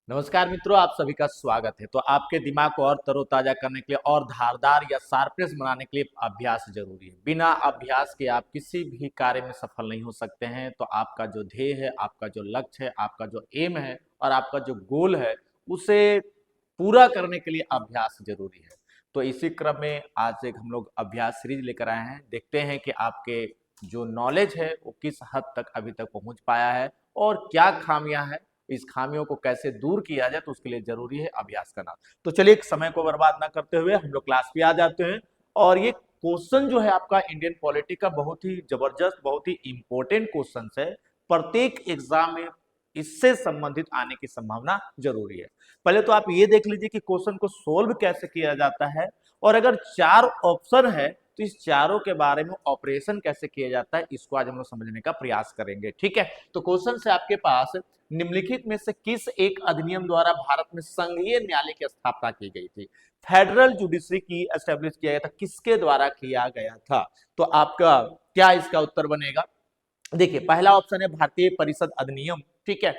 नमस्कार मित्रों, आप सभी का स्वागत है। तो आपके दिमाग को और तरोताजा करने के लिए और धारदार या शार्पनेस बनाने के लिए अभ्यास जरूरी है। बिना अभ्यास के आप किसी भी कार्य में सफल नहीं हो सकते हैं। तो आपका जो ध्येय है, आपका जो लक्ष्य है, आपका जो एम है और आपका जो गोल है, उसे पूरा करने के लिए अभ्यास जरूरी है। तो इसी क्रम में आज एक हम लोग अभ्यास सीरीज लेकर आए हैं। देखते हैं कि आपके जो नॉलेज है वो किस हद तक अभी तक पहुंच पाया है और क्या खामियां हैं, इस खामियों को कैसे दूर किया जाए। तो उसके लिए जरूरी है अभ्यास करना। तो चलिए समय को बर्बाद ना करते हुए हम लोग क्लास पे आ जाते हैं। और ये क्वेश्चन जो है आपका इंडियन पॉलिटी का बहुत ही जबरदस्त, बहुत ही इंपॉर्टेंट क्वेश्चन है। प्रत्येक एग्जाम में इससे संबंधित आने की संभावना जरूरी है। पहले तो आप ये देख लीजिए कि क्वेश्चन को सोल्व कैसे किया जाता है, और अगर चार ऑप्शन है तो इस चारों के बारे में ऑपरेशन कैसे किया जाता है, इसको आज हम लोग समझने का प्रयास करेंगे। ठीक है, तो क्वेश्चन से आपके पास निम्नलिखित में से किस एक अधिनियम द्वारा भारत में संघीय न्यायालय की स्थापना की गई थी? फेडरल जुडिशरी की एस्टेब्लिश किया गया था, किसके द्वारा किया गया था? तो आपका क्या इसका उत्तर बनेगा? देखिए, पहला ऑप्शन है भारतीय परिषद अधिनियम। ठीक है,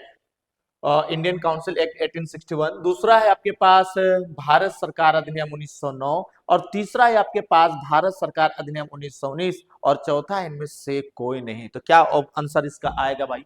इंडियन काउंसिल एक्ट 1861। दूसरा है आपके पास भारत सरकार अधिनियम 1909। और तीसरा है आपके पास भारत सरकार अधिनियम 1919। और चौथा है इनमें से कोई नहीं। तो क्या आंसर इसका आएगा भाई?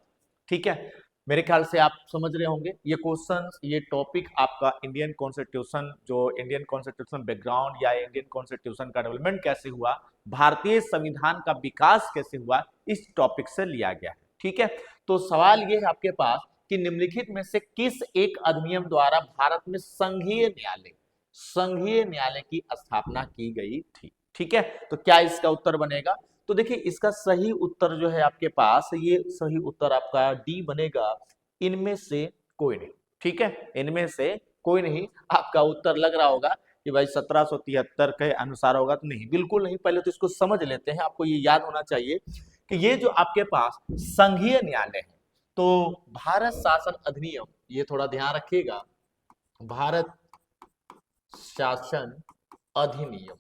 ठीक है, मेरे ख्याल से आप समझ रहे होंगे ये क्वेश्चन, ये टॉपिक आपका इंडियन कॉन्स्टिट्यूशन, जो इंडियन कॉन्स्टिट्यूशन बैकग्राउंड या इंडियन कॉन्स्टिट्यूशन का डेवलपमेंट कैसे हुआ, भारतीय संविधान का विकास कैसे हुआ, इस टॉपिक से लिया गया है। ठीक है, तो सवाल ये है आपके पास कि निम्नलिखित में से किस एक अधिनियम द्वारा भारत में संघीय न्यायालय की स्थापना की गई थी? ठीक है, तो क्या इसका उत्तर बनेगा? तो देखिए, इसका सही उत्तर जो है आपके पास, ये सही उत्तर आपका डी बनेगा, इनमें से कोई नहीं। ठीक है, इनमें से कोई नहीं। आपका उत्तर लग रहा होगा कि भाई 1773 के अनुसार होगा, तो नहीं, बिल्कुल नहीं। पहले तो इसको समझ लेते हैं। आपको ये याद होना चाहिए कि ये जो आपके पास संघीय न्यायालय है, तो भारत शासन अधिनियम, ये थोड़ा ध्यान रखिएगा, भारत शासन अधिनियम।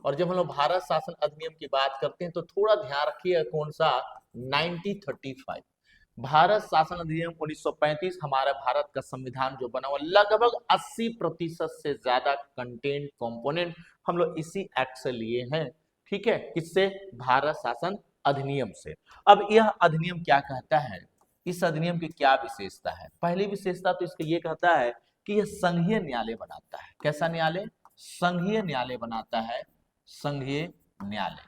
और जब हम लोग भारत शासन अधिनियम की बात करते हैं तो थोड़ा ध्यान रखिएगा, कौन सा? 1935। भारत शासन अधिनियम 1935 हमारा भारत का संविधान जो बना हुआ, लगभग 80% से ज्यादा कंटेंट कंपोनेंट हम लोग इसी एक्ट से लिए हैं। ठीक है, किससे? भारत शासन अधिनियम से। अब यह अधिनियम क्या कहता है? इस अधिनियम की क्या विशेषता है? पहली विशेषता तो इसका ये कहता है कि यह संघीय न्यायालय बनाता है। कैसा न्यायालय? संघीय न्यायालय बनाता है। संघीय न्यायालय,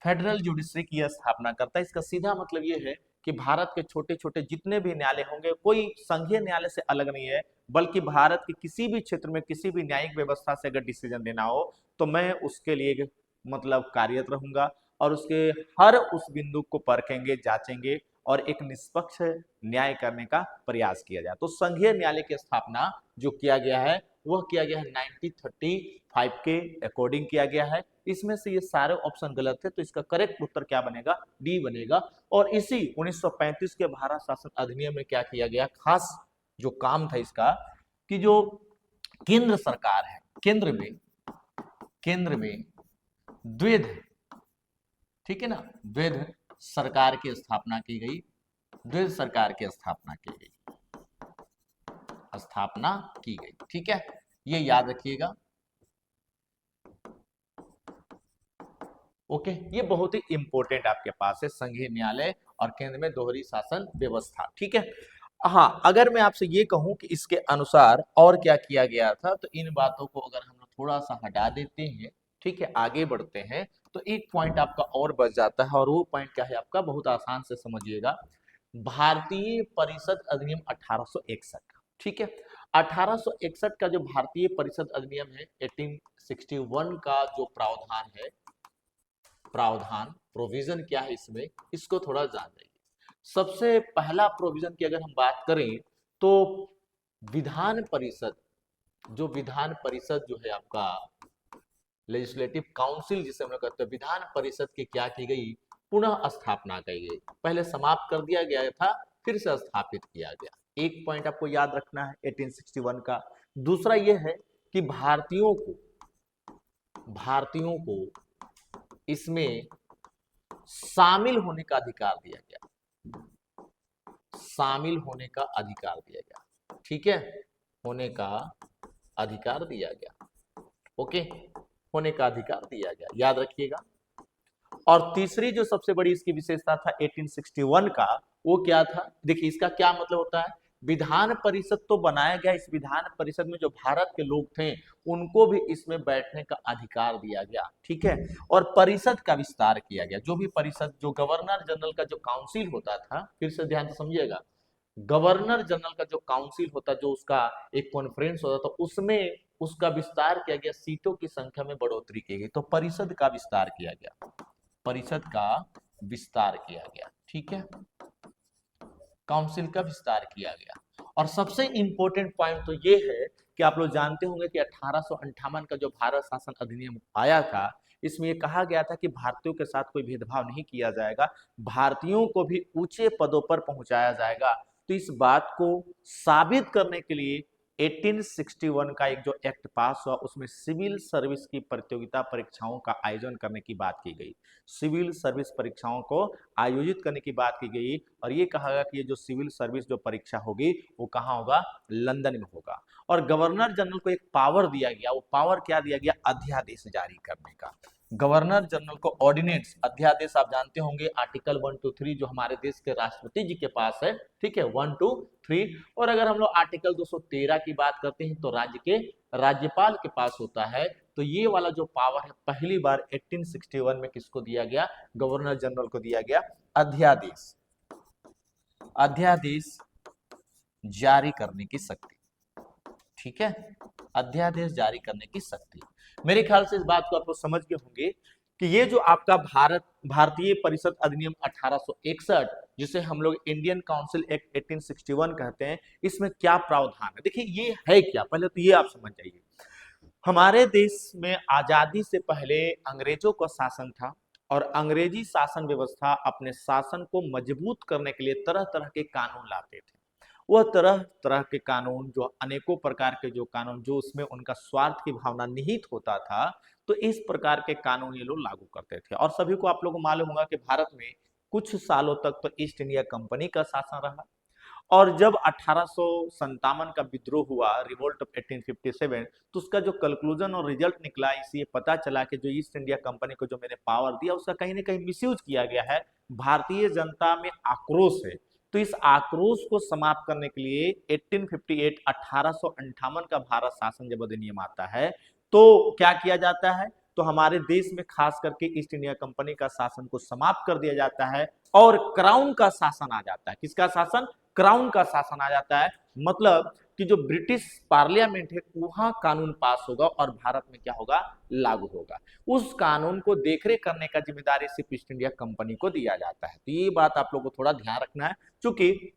फेडरल जुडिशरी की स्थापना करता है। इसका सीधा मतलब यह है कि भारत के छोटे छोटे जितने भी न्यायालय होंगे, कोई संघीय न्यायालय से अलग नहीं है, बल्कि भारत के किसी भी क्षेत्र में किसी भी न्यायिक व्यवस्था से अगर डिसीजन देना हो तो मैं उसके लिए मतलब कार्यरत रहूंगा, और उसके हर उस बिंदु को परखेंगे, जांचेंगे और एक निष्पक्ष न्याय करने का प्रयास किया जाए। तो संघीय न्यायालय की स्थापना जो किया गया है, वह किया गया है 1935 के अकॉर्डिंग किया गया है। इसमें से ये सारे ऑप्शन गलत है, तो इसका करेक्ट उत्तर क्या बनेगा? डी बनेगा। और इसी 1935 के भारत शासन अधिनियम में क्या किया गया, खास जो काम था इसका, कि जो केंद्र सरकार है, केंद्र में द्विध, ठीक है ना, द्विध सरकार की स्थापना की गई। द्विध सरकार की स्थापना की गई। ठीक है, ये याद रखिएगा। ओके, ये बहुत ही इंपॉर्टेंट आपके पास है, संघीय न्यायालय और केंद्र में दोहरी शासन व्यवस्था। ठीक है, हाँ, अगर मैं आपसे ये कहूं कि इसके अनुसार और क्या किया गया था, तो इन बातों को अगर हम थोड़ा सा हटा देते हैं, ठीक है, आगे बढ़ते हैं, तो एक पॉइंट आपका और बच जाता है। और वो पॉइंट क्या है आपका? बहुत आसान से समझिएगा, भारतीय परिषद अधिनियम 1861। ठीक है, 1861 का जो भारतीय परिषद अधिनियम है, 1861 का जो प्रोविजन क्या है इसमें, इसको थोड़ा जान जाइए। सबसे पहला प्रोविजन की अगर हम बात करें तो विधान परिषद, विधान परिषद जो है आपका लेजिस्लेटिव काउंसिल जिसे हम लोग कहते हैं, विधान परिषद की क्या की गई? पुनः स्थापना की गई। पहले समाप्त कर दिया गया था, फिर से स्थापित किया गया। एक पॉइंट आपको याद रखना है 1861 का। दूसरा यह है कि भारतीयों को इसमें शामिल होने का अधिकार दिया गया। शामिल होने का अधिकार दिया गया। ठीक है, होने का अधिकार दिया गया। ओके, होने का अधिकार दिया गया, याद रखिएगा। और तीसरी जो सबसे बड़ी इसकी विशेषता था 1861 का, वो क्या था? देखिए इसका क्या मतलब होता है, विधान परिषद तो बनाया गया, इस विधान परिषद में जो भारत के लोग थे उनको भी इसमें बैठने का अधिकार दिया गया। ठीक है, और परिषद का विस्तार किया गया। जो भी परिषद, जो गवर्नर जनरल का जो काउंसिल होता था, फिर से ध्यान से समझिएगा, गवर्नर जनरल का जो काउंसिल होता, जो उसका एक कॉन्फ्रेंस होता था, उसमें उसका विस्तार किया गया, सीटों की संख्या में बढ़ोतरी की गई, तो परिषद का विस्तार किया गया, परिषद का विस्तार किया गया। ठीक है, काउंसिल का विस्तार किया गया। और सबसे इंपॉर्टेंट पॉइंट तो ये है कि आप लोग जानते होंगे कि 1858 का जो भारत शासन अधिनियम आया था, इसमें ये कहा गया था कि भारतीयों के साथ कोई भेदभाव नहीं किया जाएगा, भारतीयों को भी ऊंचे पदों पर पहुंचाया जाएगा। तो इस बात को साबित करने के लिए 1861 का एक जो एक्ट पास हुआ, उसमें सिविल सर्विस की प्रतियोगिता परीक्षाओं का आयोजन करने की बात की गई, सिविल सर्विस परीक्षाओं को आयोजित करने की बात की गई। और ये कहा गया कि ये जो सिविल सर्विस जो परीक्षा होगी वो कहाँ होगा? लंदन में होगा। और गवर्नर जनरल को एक पावर दिया गया, वो पावर क्या दिया गया? अध्यादेश जारी करने का। गवर्नर जनरल को ऑर्डिनेंस, अध्यादेश आप जानते होंगे, आर्टिकल 1 to 3 जो हमारे देश के राष्ट्रपति जी के पास है। ठीक है, 1 to 3। और अगर हम लोग आर्टिकल 213 की बात करते हैं तो राज्य के राज्यपाल के पास होता है। तो ये वाला जो पावर है पहली बार 1861 में किसको दिया गया? गवर्नर जनरल को दिया गया, अध्यादेश, अध्यादेश जारी करने की शक्ति। ठीक है, अध्यादेश जारी करने की शक्ति। मेरे ख्याल से इस बात को आप लोग समझ गए होंगे कि ये जो आपका भारतीय परिषद अधिनियम 1861, जिसे हम लोग इंडियन काउंसिल एक्ट 1861 कहते हैं, इसमें क्या प्रावधान है? देखिए ये है क्या, पहले तो ये आप समझ जाइए। हमारे देश में आजादी से पहले अंग्रेजों का शासन था, और अंग्रेजी शासन व्यवस्था अपने शासन को मजबूत करने के लिए तरह तरह के कानून लाते थे। वह तरह तरह के कानून, जो अनेकों प्रकार के जो कानून, जो उसमें उनका स्वार्थ की भावना निहित होता था, तो इस प्रकार के कानून ये लोग लागू करते थे। और सभी को आप लोगों को मालूम होगा कि भारत में कुछ सालों तक तो ईस्ट इंडिया कंपनी का शासन रहा। और जब 1857 का विद्रोह हुआ, रिवोल्ट ऑफ 1857, तो उसका जो कंक्लूजन और रिजल्ट निकला, इसलिए पता चला कि जो ईस्ट इंडिया कंपनी को जो मैंने पावर दिया, उसका कहीं ना कहीं मिसयूज किया गया है। भारतीय जनता में आक्रोश है। तो इस आक्रोश को समाप्त करने के लिए 1858 1858 का भारत शासन जब अधिनियम आता है, तो क्या किया जाता है? तो हमारे देश में खास करके ईस्ट इंडिया कंपनी का शासन को समाप्त कर दिया जाता है, और क्राउन का शासन आ जाता है। किसका शासन? क्राउन का शासन आ जाता है। मतलब कि जो ब्रिटिश पार्लियामेंट है वहां कानून पास होगा और भारत में क्या होगा? लागू होगा। उस कानून को देखरेख करने का जिम्मेदारी सिर्फ ईस्ट इंडिया कंपनी को दिया जाता है। तो ये बात आप लोगों को थोड़ा ध्यान रखना है, क्योंकि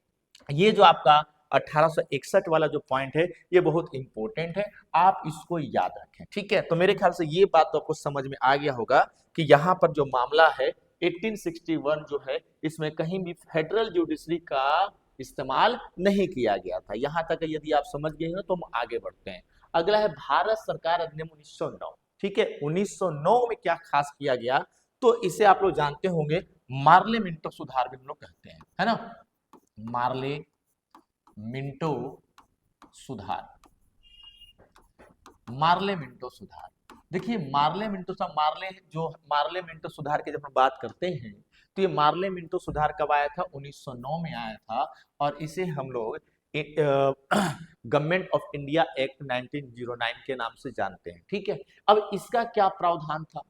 ये जो आपका 1861 वाला जो पॉइंट है ये बहुत इंपॉर्टेंट है, आप इसको याद रखें। ठीक है, तो मेरे ख्याल से ये बात तो आपको समझ में आ गया होगा कि यहाँ पर जो मामला है 1861 जो है, इसमें कहीं भी फेडरल जुडिशरी का इस्तेमाल नहीं किया गया था। यहां तक यदि आप समझ गए हो तो हम आगे बढ़ते हैं। अगला है भारत सरकार अधिनियम 1909। ठीक है, 1909 में क्या खास किया गया? तो इसे आप लोग जानते होंगे, मार्ले मिंटो सुधार भी हम लोग कहते हैं, है ना? मार्ले मिंटो सुधार, मार्ले मिंटो सुधार। देखिए मार्ले मिंटो सा मार्ले मिंटो सुधार की जब हम बात करते हैं, तो ये मार्ले मिंटो सुधार कब आया था? 1909 में आया था। और इसे हम लोग गवर्नमेंट ऑफ इंडिया एक्ट 1909 के नाम से जानते हैं। ठीक है, अब इसका क्या प्रावधान था?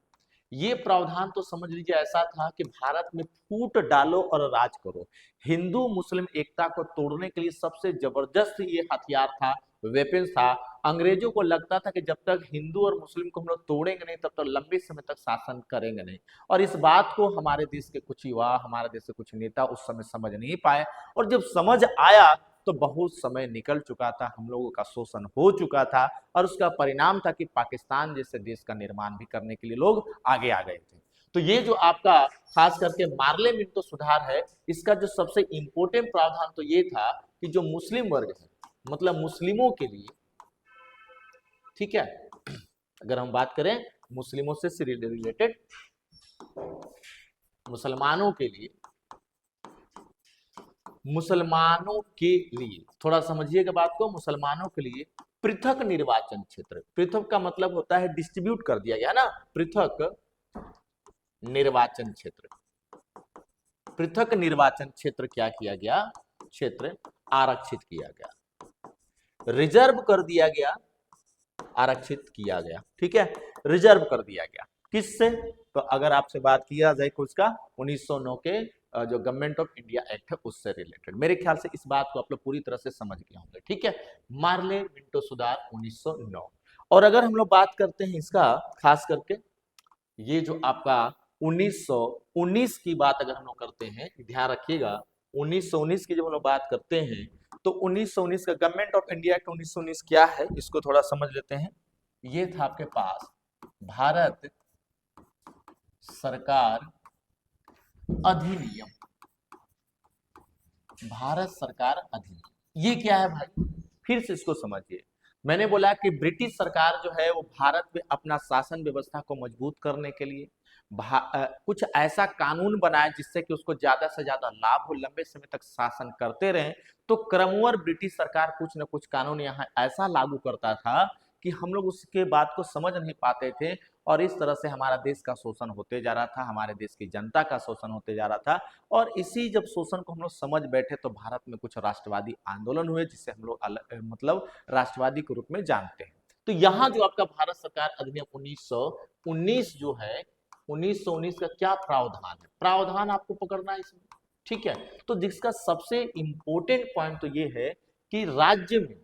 ये प्रावधान तो समझ लीजिए ऐसा था कि भारत में फूट डालो और राज करो। हिंदू मुस्लिम एकता को तोड़ने के लिए सबसे जबरदस्त ये हथियार था, वेपन था। अंग्रेजों को लगता था कि जब तक हिंदू और मुस्लिम को हम लोग तोड़ेंगे नहीं, तब तक लंबे समय तक शासन करेंगे नहीं। और इस बात को हमारे देश के कुछ युवा, हमारे देश के कुछ नेता उस समय समझ नहीं पाए। और जब समझ आया तो बहुत समय निकल चुका था, हम लोगों का शोषण हो चुका था, और उसका परिणाम था कि पाकिस्तान जैसे देश का निर्माण भी करने के लिए लोग आगे आ गए थे। तो ये जो आपका खास करके मार्ले मिंटो सुधार है, इसका जो सबसे इंपॉर्टेंट प्रावधान तो ये था कि जो मुस्लिम वर्ग है, मतलब मुस्लिमों के लिए, ठीक है, अगर हम बात करें मुस्लिमों से रिलेटेड, मुसलमानों के लिए मुसलमानों के लिए, थोड़ा समझिएगा बात को, मुसलमानों के लिए पृथक निर्वाचन क्षेत्र, पृथक का मतलब होता है डिस्ट्रीब्यूट कर दिया गया ना, पृथक निर्वाचन क्षेत्र, पृथक निर्वाचन क्षेत्र क्या किया गया, क्षेत्र आरक्षित किया गया, रिजर्व कर दिया गया, आरक्षित किया गया, ठीक है, रिजर्व कर दिया गया, किससे, तो अगर आपसे बात किया जाए कुछ का 1909 के जो गवर्नमेंट ऑफ इंडिया एक्ट है उससे रिलेटेड, मेरे ख्याल से इस बात को आप लोग पूरी तरह से समझ गए होंगे, ठीक है, मार्ले मिंटो सुधार 1909। और अगर हम लोग बात करते हैं इसका खास करके, ये जो आपका 1919 की बात अगर हम लोग करते हैं, ध्यान रखिएगा 1919 की जब हम लोग बात करते हैं तो 1919 का गवर्नमेंट ऑफ इंडिया एक्ट 1919 क्या है, इसको थोड़ा समझ लेते हैं। ये था आपके पास भारत सरकार अधिनियम, भारत सरकार अधिनियम, ये क्या है भाई, फिर से इसको समझिए। मैंने बोला कि ब्रिटिश सरकार जो है वो भारत में अपना शासन व्यवस्था को मजबूत करने के लिए कुछ ऐसा कानून बनाए जिससे कि उसको ज्यादा से ज्यादा लाभ हो, लंबे समय तक शासन करते रहे। तो क्रमवार ब्रिटिश सरकार कुछ न कुछ कानून यहाँ ऐसा लागू करता था कि हम लोग उसके बात को समझ नहीं पाते थे, और इस तरह से हमारा देश का शोषण होते जा रहा था, हमारे देश की जनता का शोषण होते जा रहा था। और इसी जब शोषण को हम लोग समझ बैठे तो भारत में कुछ राष्ट्रवादी आंदोलन हुए जिसे हम लोग मतलब राष्ट्रवादी के रूप में जानते हैं। तो यहाँ जो आपका भारत सरकार अधिनियम 1919 जो है, 1919 का क्या प्रावधान है, प्रावधान आपको पकड़ना है इसमें, ठीक है। तो जिसका सबसे इंपॉर्टेंट पॉइंट तो ये है कि राज्य में,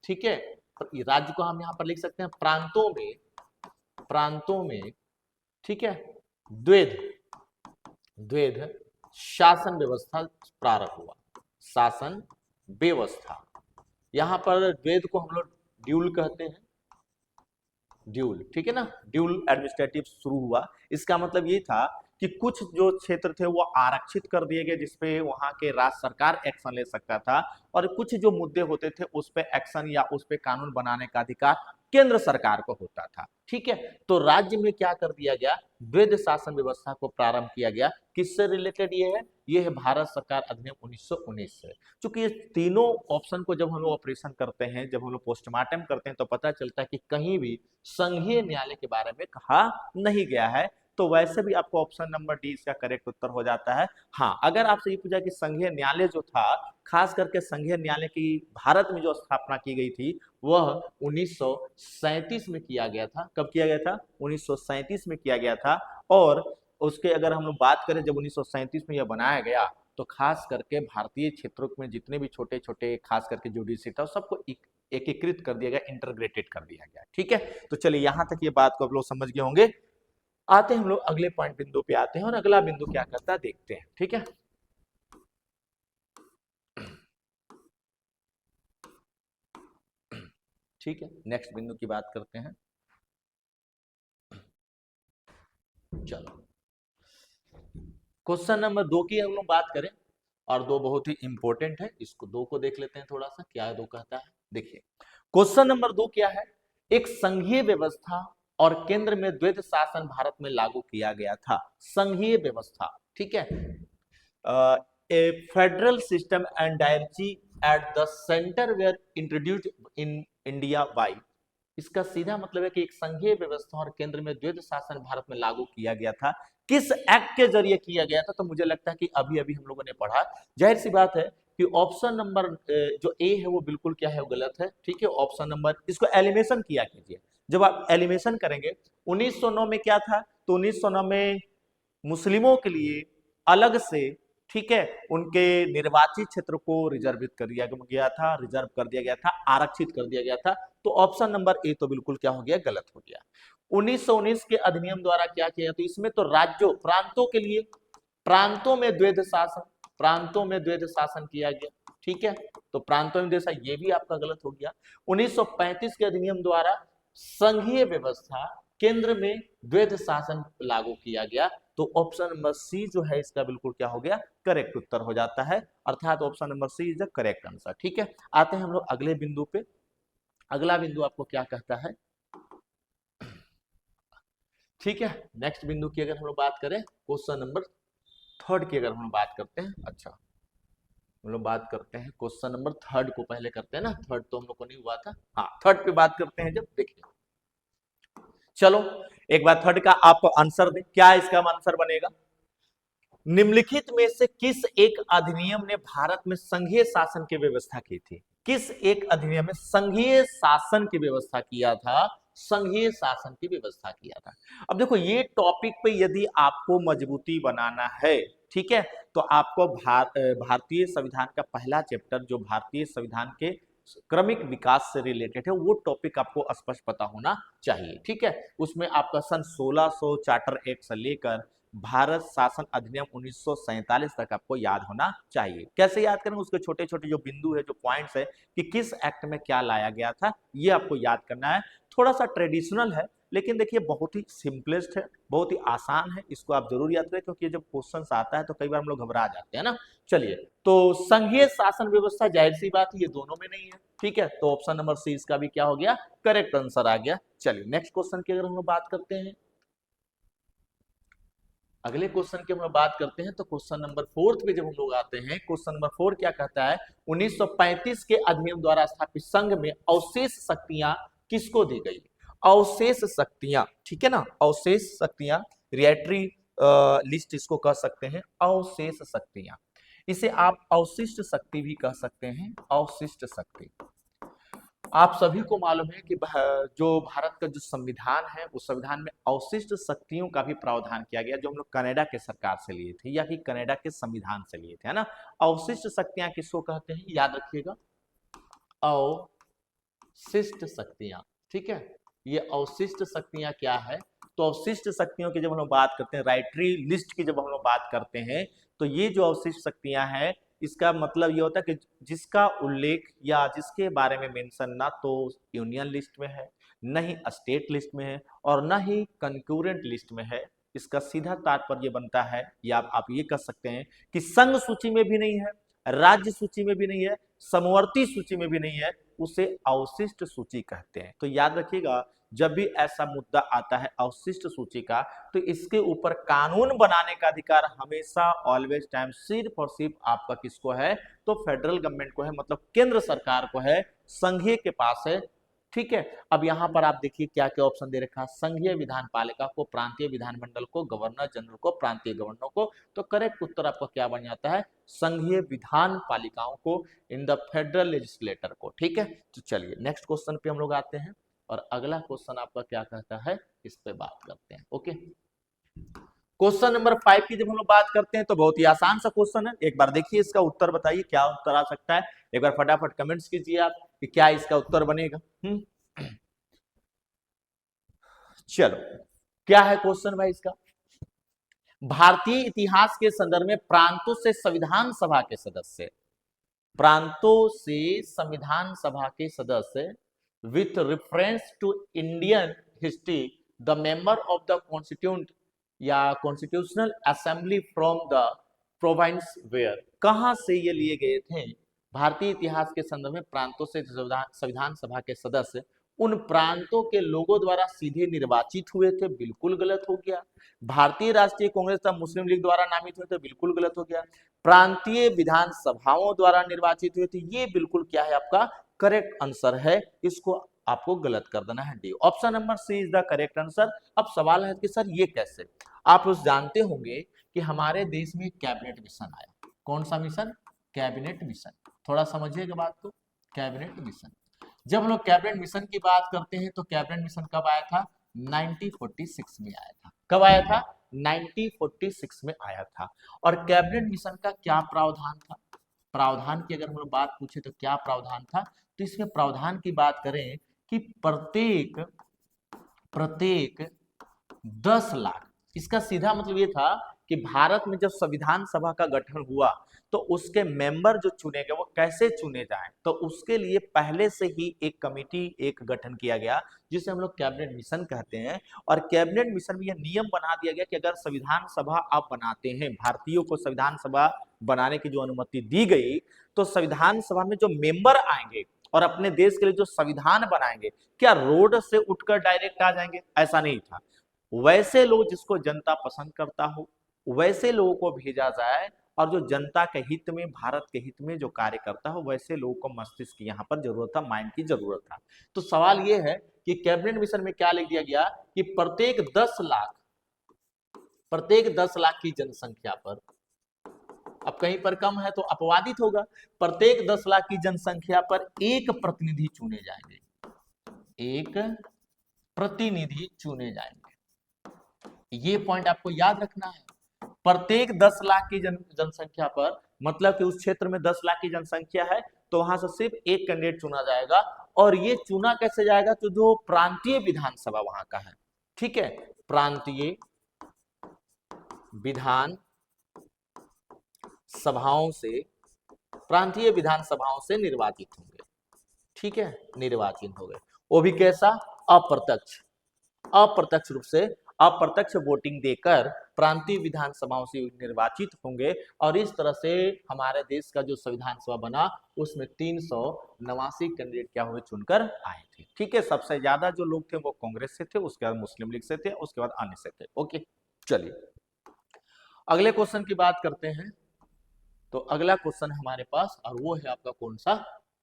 ठीक है, राज्य को हम यहाँ पर लिख सकते हैं प्रांतों में, प्रांतों में, ठीक है, द्वैध द्वैध शासन व्यवस्था प्रारंभ हुआ, शासन व्यवस्था, यहां पर द्वैध को हम लोग ड्यूल कहते हैं, ड्यूल, ठीक है ना, ड्यूल एडमिनिस्ट्रेटिव शुरू हुआ। इसका मतलब ये था कि कुछ जो क्षेत्र थे वो आरक्षित कर दिए गए जिसपे वहां के राज्य सरकार एक्शन ले सकता था, और कुछ जो मुद्दे होते थे उस पे एक्शन या उस पे कानून बनाने का अधिकार केंद्र सरकार को होता था, ठीक है। तो राज्य में क्या कर दिया गया, द्वैध शासन व्यवस्था को प्रारंभ किया गया, किससे रिलेटेड ये है भारत सरकार अधिनियम 1919 से। चूंकि ये तीनों ऑप्शन को जब हम लोग ऑपरेशन करते हैं, जब हम लोग पोस्टमार्टम करते हैं, तो पता चलता है कि कहीं भी संघीय न्यायालय के बारे में कहा नहीं गया है। तो वैसे भी आपको ऑप्शन नंबर डी इसका करेक्ट उत्तर हो जाता है। हाँ, अगर आपसे ये पूछा कि संघीय न्यायालय जो था, खास करके संघीय न्यायालय की भारत में जो स्थापना की गई थी वह 1937 में किया गया था। कब किया गया था, 1937 में किया गया था। और उसके अगर हम लोग बात करें, जब 1937 में यह बनाया गया तो खास करके भारतीय क्षेत्रों में जितने भी छोटे छोटे खास करके जुडिशरी था सबको एकीकृत कर दिया गया, इंटरग्रेटेड कर दिया गया, ठीक है। तो चलिए यहां तक ये बात को आप लोग समझ गए होंगे। आते हैं हम लोग अगले पॉइंट बिंदु पे आते हैं, और अगला बिंदु क्या करता है देखते हैं, ठीक है। ठीक है, नेक्स्ट बिंदु की बात करते हैं। चलो क्वेश्चन नंबर 2 की हम लोग बात करें, और 2 बहुत ही इंपॉर्टेंट है, इसको 2 को देख लेते हैं थोड़ा सा, क्या 2 कहता है। देखिए क्वेश्चन नंबर 2 क्या है, एक संघीय व्यवस्था और केंद्र में द्वैध शासन भारत में लागू किया गया था, संघीय व्यवस्था, ठीक है। A federal system and diarchy at the center were introduced in India by, इसका सीधा मतलब है कि एक संघीय व्यवस्था और केंद्र में द्वैध शासन भारत में लागू किया गया था। किस एक्ट के जरिए किया गया था, तो मुझे लगता है कि अभी अभी हम लोगों ने पढ़ा। जाहिर सी बात है कि ऑप्शन नंबर जो ए है वो बिल्कुल क्या है, वो गलत है, ठीक है। ऑप्शन नंबर, इसको एलिमिनेशन किया कीजिए। जब आप एलिमिनेशन करेंगे 1909 में क्या था, तो 1909 में मुस्लिमों के लिए अलग से, ठीक है, उनके निर्वाचित क्षेत्र को रिजर्वित कर दिया गया था, रिजर्व कर दिया गया था, आरक्षित कर दिया गया था। तो ऑप्शन नंबर ए तो बिल्कुल क्या हो गया, गलत हो गया। 1919 के अधिनियम द्वारा क्या किया, तो इसमें तो राज्यों प्रांतों के लिए, प्रांतों में द्वैध शासन, प्रांतों में द्वैध शासन किया गया, ठीक है। तो प्रांतों में जैसा, ये भी आपका गलत हो गया। 1935 के अधिनियम द्वारा संघीय व्यवस्था, केंद्र में द्वैध शासन लागू किया गया। तो ऑप्शन नंबर सी जो है इसका बिल्कुल क्या हो गया, करेक्ट उत्तर हो जाता है, अर्थात option number C is the correct answer, ठीक है। आते हैं हम लोग अगले बिंदु पे। अगला बिंदु आपको क्या कहता है, ठीक है। नेक्स्ट बिंदु की अगर हम लोग बात करें, क्वेश्चन नंबर 3 की अगर हम लोग बात करते हैं, अच्छा हम लोग बात करते हैं क्वेश्चन नंबर थर्ड को, पहले करते हैं ना, थर्ड तो हम लोग को नहीं हुआ था, हाँ थर्ड पे बात करते हैं। जब देखिए चलो एक बार थर्ड का आप आंसर दें, क्या इसका आंसर बनेगा। निम्नलिखित में से किस एक अधिनियम ने भारत में संघीय शासन की व्यवस्था की थी। किस एक अधिनियम में संघीय शासन की व्यवस्था किया था, संघीय शासन की व्यवस्था किया था। अब देखो ये टॉपिक पे यदि आपको मजबूती बनाना है, ठीक है, तो आपको भारतीय संविधान का पहला चैप्टर जो भारतीय संविधान के क्रमिक विकास से रिलेटेड है वो टॉपिक आपको स्पष्ट पता होना चाहिए, ठीक है। उसमें आपका सन 1600 चार्टर एक्ट से लेकर भारत शासन अधिनियम 1947 तक आपको याद होना चाहिए। कैसे याद करेंगे, उसके छोटे छोटे जो बिंदु है, जो पॉइंट्स है कि किस एक्ट में क्या लाया गया था, ये आपको याद करना है। थोड़ा सा ट्रेडिशनल है लेकिन देखिए बहुत ही सिंपलेस्ट है, बहुत ही आसान है, इसको आप जरूर याद करें क्योंकि जब क्वेश्चन आता है तो कई बार हम लोग घबरा जाते हैं ना। चलिए, तो संघीय शासन व्यवस्था जाहिर सी बात है ये दोनों में नहीं है, ठीक है, तो ऑप्शन नंबर सी इसका भी क्या हो गया, करेक्ट आंसर आ गया। चलिए नेक्स्ट क्वेश्चन की अगर हम लोग बात करते हैं, अगले क्वेश्चन की हम लोग बात करते हैं तो क्वेश्चन नंबर फोर्थ पे जब हम लोग आते हैं, क्वेश्चन नंबर 4 क्या कहता है, 1935 के अधिनियम द्वारा स्थापित संघ में अवशेष शक्तियां किसको दी गई। अवशेष शक्तियां, ठीक है ना, अवशेष शक्तियां, रिएटरी लिस्ट इसको कह सकते हैं, अवशेष शक्तियां। इसे आप अवशिष्ट शक्ति भी कह सकते हैं, अवशिष्ट शक्ति। आप सभी को मालूम है कि जो भारत का जो संविधान है उस संविधान में अवशिष्ट शक्तियों का भी प्रावधान किया गया, जो हम लोग कनाडा के सरकार से लिए थे या कि कनाडा के संविधान से लिए थे, है ना। अवशिष्ट शक्तियां किसको कहते हैं, याद रखिएगा, अवशिष्ट शक्तियां, ठीक है। ये अवशिष्ट शक्तियां क्या है, तो अवशिष्ट शक्तियों की जब हम लोग बात करते हैं, राइटरी लिस्ट की जब हम लोग बात करते हैं, तो ये जो अवशिष्ट शक्तियां हैं इसका मतलब ये होता है कि जिसका उल्लेख या जिसके बारे में मेंशन ना तो यूनियन लिस्ट में है, न ही स्टेट लिस्ट में है और न ही कंकरेंट लिस्ट में है। इसका सीधा तात्पर्य बनता है, या आप ये कह सकते हैं कि संघ सूची में भी नहीं है, राज्य सूची में भी नहीं है, समवर्ती सूची में भी नहीं है, उसे अवशिष्ट सूची कहते हैं। तो याद रखिएगा, जब भी ऐसा मुद्दा आता है अवशिष्ट सूची का, तो इसके ऊपर कानून बनाने का अधिकार हमेशा ऑलवेज टाइम सिर्फ और सिर्फ आपका किसको है, तो फेडरल गवर्नमेंट को है, मतलब केंद्र सरकार को है, संघीय के पास है, ठीक है। अब यहां पर आप देखिए क्या क्या ऑप्शन दे रखा है, संघीय विधान पालिका को, प्रांतीय विधानमंडल को, गवर्नर जनरल को, प्रांतीय गवर्नर को। तो करेक्ट उत्तर आपका क्या बन जाता है, संघीय विधान पालिकाओं को, इन द फेडरल लेजिस्लेटर को, ठीक है। तो चलिए नेक्स्ट क्वेश्चन पे हम लोग आते हैं और अगला क्वेश्चन आपका क्या कहता है, इस पे बात करते हैं। ओके, क्वेश्चन नंबर 5 की जब हम लोग बात करते हैं तो बहुत ही आसान सा क्वेश्चन है, एक बार देखिए इसका उत्तर बताइए क्या उत्तर आ सकता है, एक बार फटाफट कमेंट्स कीजिए आप कि क्या इसका उत्तर बनेगा। चलो क्या है क्वेश्चन भाई इसका, भारतीय इतिहास के संदर्भ में प्रांतों से संविधान सभा के सदस्य, प्रांतों से संविधान सभा के सदस्य with reference to Indian history, the member of the constituent या constitutional assembly from the province where, कहां से ये लिए गए थे। भारतीय इतिहास के संदर्भ में प्रांतों से संविधान सभा के सदस्य उन प्रांतों के लोगों द्वारा सीधे निर्वाचित हुए थे, बिल्कुल गलत हो गया। भारतीय राष्ट्रीय कांग्रेस तथा मुस्लिम लीग द्वारा नामित हुए थे, बिल्कुल गलत हो गया। प्रांतीय विधान सभाओं द्वारा निर्वाचित हुए थे, ये बिल्कुल क्या है आपका करेक्ट आंसर है, इसको आपको गलत कर देना है, D option number C is the correct answer. अब सवाल है कि सर ये कैसे, आप उस जानते होंगे कि हमारे देश में कैबिनेट मिशन आया, कौन सा मिशन, कैबिनेट मिशन, थोड़ा समझिएगा बात को, कैबिनेट मिशन। जब हम लोग कैबिनेट मिशन की बात करते हैं तो कैबिनेट मिशन कब आया था, 1946 में आया था। कब आया था, 1946 में आया था। और कैबिनेट मिशन का क्या प्रावधान था, प्रावधान की अगर हम लोग बात पूछे तो क्या प्रावधान था, तो इसमें प्रावधान की बात करें कि प्रत्येक 10 लाख, इसका सीधा मतलब ये था कि भारत में जब संविधान सभा का गठन हुआ तो उसके मेंबर जो चुने गए वो कैसे चुने जाएं, तो उसके लिए पहले से ही एक कमेटी एक गठन किया गया जिसे हम लोग कैबिनेट मिशन कहते हैं। और कैबिनेट मिशन में यह नियम बना दिया गया कि अगर संविधान सभा आप बनाते हैं, भारतीयों को संविधान सभा बनाने की जो अनुमति दी गई, तो संविधान सभा में जो मेंबर आएंगे और अपने देश के लिए जो संविधान बनाएंगे, क्या रोड से उठकर डायरेक्ट आ जाएंगे, ऐसा नहीं था। वैसे लोग जिसको जनता पसंद करता हो वैसे लोगों को भेजा जाए और जो जनता के हित में, भारत के हित में जो कार्य करता हो, वैसे लोगों को मस्तिष्क की यहाँ पर जरूरत था, माइंड की जरूरत था। तो सवाल ये है कि कैबिनेट मिशन में क्या लिख दिया गया कि प्रत्येक 10 लाख की जनसंख्या पर, अब कहीं पर कम है तो अपवादित होगा, प्रत्येक 10 लाख की जनसंख्या पर एक प्रतिनिधि चुने जाएंगे, एक प्रतिनिधि चुने जाएंगे। ये पॉइंट आपको याद रखना है। प्रत्येक 10 लाख की जनसंख्या पर, मतलब कि उस क्षेत्र में 10 लाख की जनसंख्या है तो वहां से सिर्फ एक कैंडिडेट चुना जाएगा। और ये चुना कैसे जाएगा, तो जो प्रांतीय विधानसभा वहां का है, ठीक है, प्रांतीय विधान सभाओं से, प्रांतीय विधानसभाओं से निर्वाचित होंगे, ठीक है, निर्वाचित हो गए। वो भी कैसा, अप्रत्यक्ष, अप्रत्यक्ष रूप से, अप्रत्यक्ष वोटिंग देकर प्रांतीय विधानसभाओं से निर्वाचित होंगे। और इस तरह से हमारे देश का जो संविधान सभा बना उसमें 389 कैंडिडेट क्या हुए, चुनकर आए थे, ठीक है। सबसे ज्यादा जो लोग थे वो कांग्रेस से थे, उसके बाद मुस्लिम लीग से थे, उसके बाद अन्य से थे। ओके, चलिए अगले क्वेश्चन की बात करते हैं। तो अगला क्वेश्चन हमारे पास, और वो है आपका कौन सा,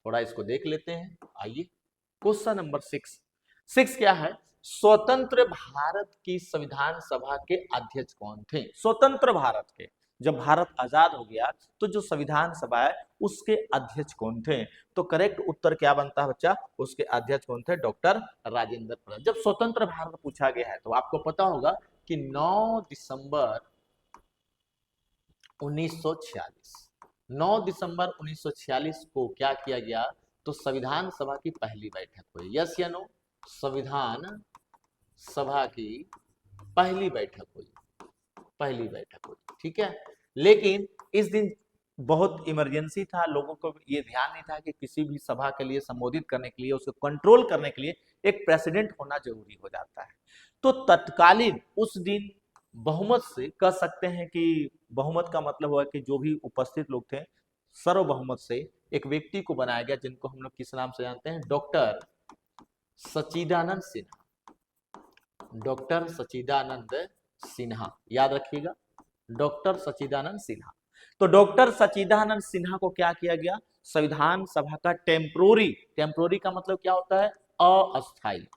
थोड़ा इसको देख लेते हैं। आइए क्वेश्चन नंबर 6 क्या है, स्वतंत्र भारत की संविधान सभा के अध्यक्ष कौन थे। स्वतंत्र भारत के, जब भारत आजाद हो गया तो जो संविधान सभा है उसके अध्यक्ष कौन थे। तो करेक्ट उत्तर क्या बनता है बच्चा, उसके अध्यक्ष कौन थे, डॉक्टर राजेंद्र प्रसाद। जब स्वतंत्र भारत पूछा गया है तो आपको पता होगा कि 9 दिसंबर 1946, 9 दिसंबर 1946 को क्या किया गया, तो संविधान सभा की पहली बैठक हुई। यस या नो, संविधान सभा की पहली बैठक हुई, पहली बैठक हुई, ठीक है। लेकिन इस दिन बहुत इमरजेंसी था, लोगों को ये ध्यान नहीं था कि किसी भी सभा के लिए संबोधित करने के लिए, उसको कंट्रोल करने के लिए एक प्रेसिडेंट होना जरूरी हो जाता है। तो तत्कालीन उस दिन बहुमत से, कह सकते हैं कि बहुमत का मतलब हुआ कि जो भी उपस्थित लोग थे सर्वबहुमत से एक व्यक्ति को बनाया गया, जिनको हम लोग किस नाम से जानते हैं, डॉक्टर सच्चिदानंद सिन्हा। डॉक्टर सच्चिदानंद सिन्हा, याद रखिएगा, डॉक्टर सच्चिदानंद सिन्हा। तो डॉक्टर सच्चिदानंद सिन्हा को क्या किया गया, संविधान सभा का टेम्पोरी, टेम्पोरी का मतलब क्या होता है, अस्थाई,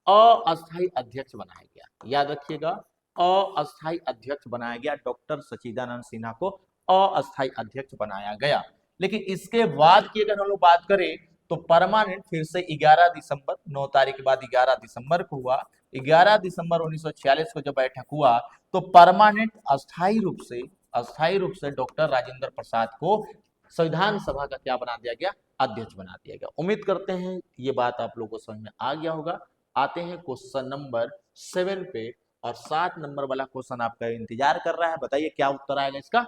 अस्थाई अध्यक्ष बनाया गया। याद रखिएगा, अस्थाई अध्यक्ष बनाया गया, डॉक्टर सच्चिदानंद सिन्हा को अस्थाई अध्यक्ष बनाया गया। लेकिन इसके बाद की अगर हम लोग बात करें तो परमानेंट फिर से 11 दिसंबर, 9 तारीख के बाद 11 दिसंबर को हुआ। 11 दिसंबर 1946 को जब बैठक हुआ तो परमानेंट अस्थाई रूप से डॉक्टर राजेंद्र प्रसाद को संविधान सभा का क्या बना दिया गया, अध्यक्ष बना दिया गया। उम्मीद करते हैं ये बात आप लोगों को समझ में आ गया होगा। आते हैं क्वेश्चन नंबर 7 पे, और 7 नंबर वाला क्वेश्चन आपका इंतजार कर रहा है। बताइए क्या उत्तर आएगा इसका।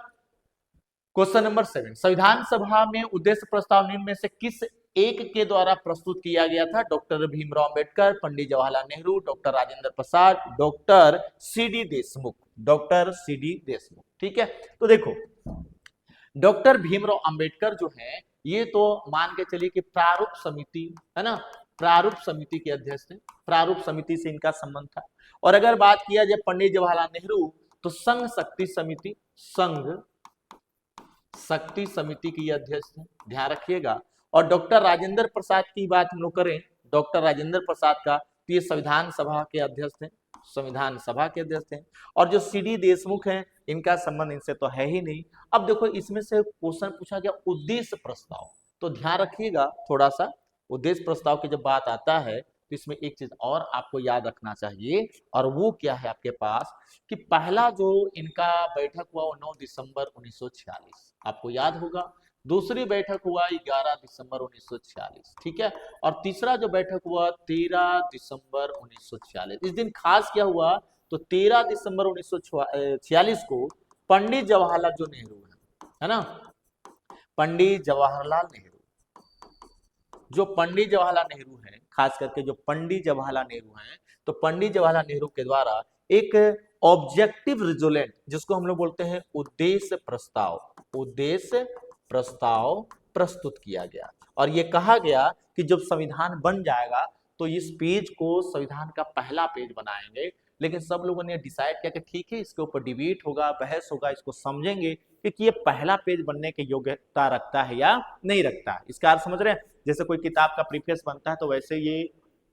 क्वेश्चन नंबर 7, संविधान सभा में उद्देश्य प्रस्ताव निम्न में से किस एक के द्वारा प्रस्तुत किया गया था। Doctor Bhimrao Ambedkar, Pandit Jawaharlal Nehru, doctor Rajendra Prasad, doctor C D Deshmukh, doctor C D Deshmukh, ठीक है। तो देखो डॉक्टर भीमराव अंबेडकर जो है ये तो मान के चलिए कि प्रारूप समिति है ना, प्रारूप समिति के अध्यक्ष थे, प्रारूप समिति से इनका संबंध था। और अगर बात किया जाए पंडित जवाहरलाल नेहरू तो संघ शक्ति समिति, संघ शक्ति समिति के अध्यक्ष थे, ध्यान रखिएगा। और डॉक्टर राजेंद्र प्रसाद की बात हम लोग करें, डॉक्टर राजेंद्र प्रसाद का, तो ये संविधान सभा के अध्यक्ष थे, संविधान सभा के अध्यक्ष थे। और जो सीडी देशमुख हैं इनका संबंध इनसे तो है ही नहीं। अब देखो इसमें से क्वेश्चन पूछा गया उद्देश्य प्रस्ताव, तो ध्यान रखिएगा थोड़ा सा, उद्देश्य प्रस्ताव की जब बात आता है तो इसमें एक चीज और आपको याद रखना चाहिए, और वो क्या है आपके पास कि पहला जो इनका बैठक हुआ वो 9 दिसंबर 1946, आपको याद होगा। दूसरी बैठक हुआ 11 दिसंबर 1946, ठीक है। और तीसरा जो बैठक हुआ 13 दिसंबर 1946। इस दिन खास क्या हुआ, तो 13 दिसंबर 1946 को पंडित जवाहरलाल जो नेहरू है ना, पंडित जवाहरलाल नेहरू, जो पंडित जवाहरलाल नेहरू हैं, खास करके जो पंडित जवाहरलाल नेहरू हैं, तो पंडित जवाहरलाल नेहरू के द्वारा एक ऑब्जेक्टिव रिजोलेंट, जिसको हम लोग बोलते हैं उद्देश्य प्रस्ताव, उद्देश्य प्रस्ताव प्रस्तुत किया गया। और ये कहा गया कि जब संविधान बन जाएगा तो इस पेज को संविधान का पहला पेज बनाएंगे, लेकिन सब लोगों ने डिसाइड किया कि ठीक है, इसके ऊपर डिबेट होगा, बहस होगा, इसको समझेंगे कि ये पहला पेज बनने की योग्यता रखता है या नहीं रखता है। इसका अर्थ समझ रहे हैं? जैसे कोई किताब का प्रीफेस बनता है तो वैसे ये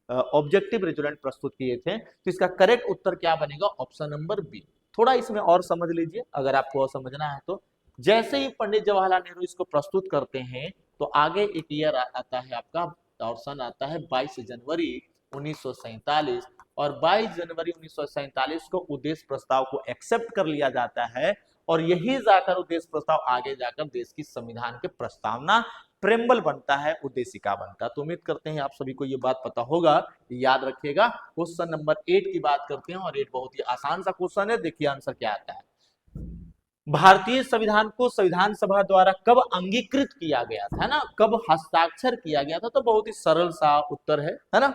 ऑब्जेक्टिव रिजल्ट प्रस्तुत किए थे, तो इसका करेक्ट उत्तर क्या बनेगा? Option number B. थोड़ा इसमें और समझ लीजिए अगर आपको और समझना है तो। जैसे ही पंडित जवाहरलाल नेहरू इसको प्रस्तुत करते हैं तो आगे एक ईयर आता है आपका, और सन आता है 22 जनवरी 1947, और 22 जनवरी 1947 को उद्देश्य प्रस्ताव को एक्सेप्ट कर लिया जाता है, और यही जाकर उद्देश्य प्रस्ताव आगे जाकर देश की संविधान के प्रस्तावना प्रेम्बल बनता है, उद्देशिका बनता है। तो उम्मीद करते हैं आप सभी को ये बात पता होगा, याद रखिएगा। क्वेश्चन नंबर 8 की बात करते हैं, और 8 बहुत ही आसान सा क्वेश्चन है, देखिए आंसर क्या आता है। भारतीय संविधान को संविधान सभा द्वारा कब अंगीकृत किया गया था, है ना? कब हस्ताक्षर किया गया था? तो बहुत ही सरल सा उत्तर है ना?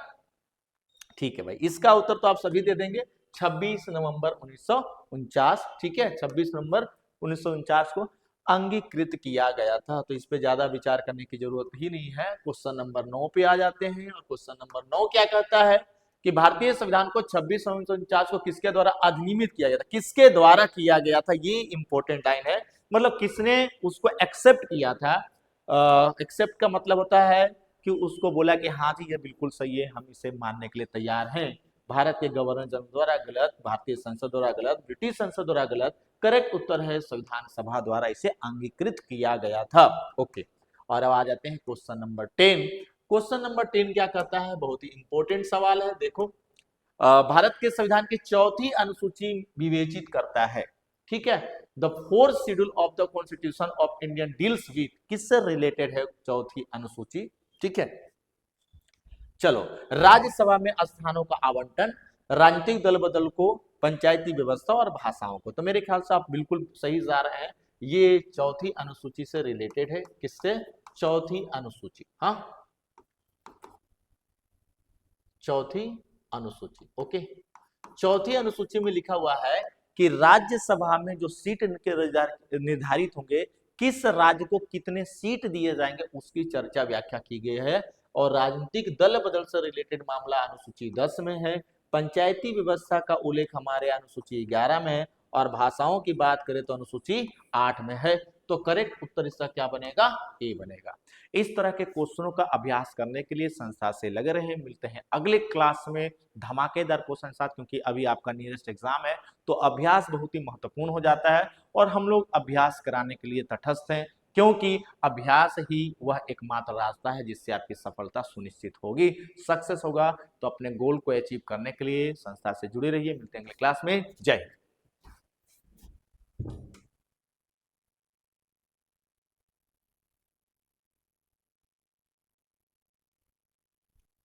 ठीक है भाई, इसका उत्तर तो आप सभी दे देंगे, 26 नवंबर 1949। ठीक है, 26 नवंबर 1949 को अंगीकृत किया गया था। तो इस पे ज्यादा विचार करने की जरूरत ही नहीं है। क्वेश्चन नंबर 9 पे आ जाते हैं, और क्वेश्चन नंबर 9 क्या कहता है कि भारतीय संविधान को 26 नवंबर 1949 को किसके द्वारा अधिनियमित किया गया था? किसके द्वारा किया गया था, ये इंपॉर्टेंट लाइन है। मतलब किसने उसको एक्सेप्ट किया था? एक्सेप्ट का मतलब होता है कि उसको बोला कि हाँ जी ये बिल्कुल सही है, हम इसे मानने के लिए तैयार हैं। भारत के गवर्नर जनरल द्वारा गलत, भारतीय संसद द्वारा गलत, ब्रिटिश संसद द्वारा गलत। करेक्ट उत्तर है संविधान सभा द्वारा इसे अंगीकृत किया गया था। ओके, और अब आ जाते हैं क्वेश्चन नंबर 10। क्वेश्चन नंबर 10 क्या करता है? बहुत ही इंपॉर्टेंट सवाल है। देखो, भारत के संविधान की चौथी अनुसूची विवेचित करता है, ठीक है, the fourth schedule of the constitution of Indian deals with, किससे रिलेटेड है चौथी अनुसूची? ठीक है, चलो, राज्यसभा में स्थानों का आवंटन, राजनीतिक दल बदल को, पंचायती व्यवस्था और भाषाओं को। तो मेरे ख्याल से आप बिल्कुल सही जा रहे हैं, ये चौथी अनुसूची से रिलेटेड है। किससे? चौथी अनुसूची। हाँ, चौथी अनुसूची। ओके, चौथी अनुसूची में लिखा हुआ है कि राज्यसभा में जो सीट निर्धारित होंगे, किस राज्य को कितने सीट दिए जाएंगे, उसकी चर्चा व्याख्या की गई है। और राजनीतिक दल बदल से रिलेटेड मामला अनुसूची 10 में है। पंचायती व्यवस्था का उल्लेख हमारे अनुसूची 11 में है, और भाषाओं की बात करें तो अनुसूची 8 में है। तो करेक्ट उत्तर इसका क्या बनेगा? ए बनेगा। इस तरह के क्वेश्चनों का अभ्यास करने के लिए संस्था से लगे रहे। मिलते हैं अगले क्लास में धमाकेदार क्वेश्चन के साथ, क्योंकि अभी आपका नियरेस्ट एग्जाम है, तो अभ्यास बहुत ही महत्वपूर्ण हो जाता है, और हम लोग अभ्यास कराने के लिए तटस्थ हैं, क्योंकि अभ्यास ही वह एकमात्र रास्ता है जिससे आपकी सफलता सुनिश्चित होगी, सक्सेस होगा। तो अपने गोल को अचीव करने के लिए संस्था से जुड़े रहिए। मिलते हैं अगले क्लास में। जय हिंद।